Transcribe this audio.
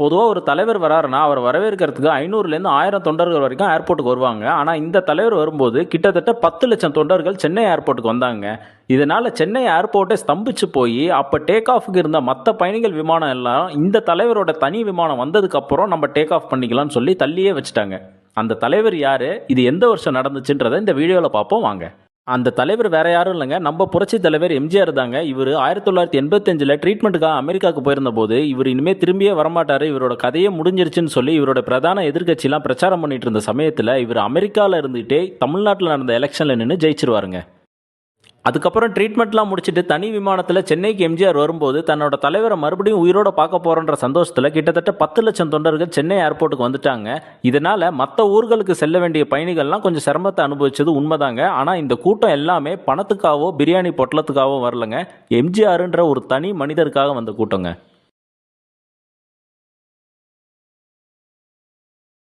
பொதுவாக ஒரு தலைவர் வராருன்னா அவர் வரவேற்கிறதுக்கு 500லேருந்து 1000 தொண்டர்கள் வரைக்கும் ஏர்போர்ட்டுக்கு வருவாங்க. ஆனால் இந்த தலைவர் வரும்போது கிட்டத்தட்ட 10 லட்சம் தொண்டர்கள் சென்னை ஏர்போர்ட்டுக்கு வந்தாங்க. இதனால சென்னை ஏர்போர்ட்டே ஸ்தம்பிச்சு போய் அப்போ டேக் ஆஃபுக்கு இருந்த மற்ற பயணிகள் விமானம் எல்லாம் இந்த தலைவரோட தனி விமானம் வந்ததுக்கு அப்புறம் நம்ம டேக் ஆஃப் பண்ணிக்கலாம்னு சொல்லி தள்ளியே வச்சுட்டாங்க. அந்த தலைவர் யாரு, இது எந்த வருஷம் நடந்துச்சுன்றதை இந்த வீடியோவில் பார்ப்போம் வாங்க. அந்த தலைவர் வேற யாரும் இல்லைங்க, நம்ம புரட்சி தலைவர் எம்ஜிஆர் தாங்க. இவர் 1985 ட்ரீட்மெண்ட்டுக்காக அமெரிக்காவுக்கு போயிருந்த போது இவர் இனிமேல் திரும்பியே வரமாட்டாரு, இவரோட கதையே முடிஞ்சிருச்சுன்னு சொல்லி இவரோட பிரதான எதிர்கட்சியெல்லாம் பிரச்சாரம் பண்ணிட்டு இருந்த சமயத்தில் இவர் அமெரிக்காவில் இருந்துகிட்டே தமிழ்நாட்டில் நடந்த எலெக்ஷனில் நின்று ஜெயிச்சிருவாருங்க. அதுக்கப்புறம் ட்ரீட்மெண்ட்லாம் முடிச்சுட்டு தனி விமானத்தில் சென்னைக்கு எம்ஜிஆர் வரும்போது தன்னோட தலைவரை மறுபடியும் உயிரோட பார்க்க போகிறன்ற சந்தோஷத்தில் கிட்டத்தட்ட 10 லட்சம் தொண்டர்கள் சென்னை ஏர்போர்ட்டுக்கு வந்துட்டாங்க. இதனால் மற்ற ஊர்களுக்கு செல்ல வேண்டிய பயணிகள்லாம் கொஞ்சம் சிரமத்தை அனுபவிச்சது உண்மைதாங்க. ஆனால் இந்த கூட்டம் எல்லாமே பணத்துக்காகவோ பிரியாணி பொட்டலத்துக்காகவோ வரலங்க, எம்ஜிஆர்ன்ற ஒரு தனி மனிதருக்காக வந்த கூட்டங்க.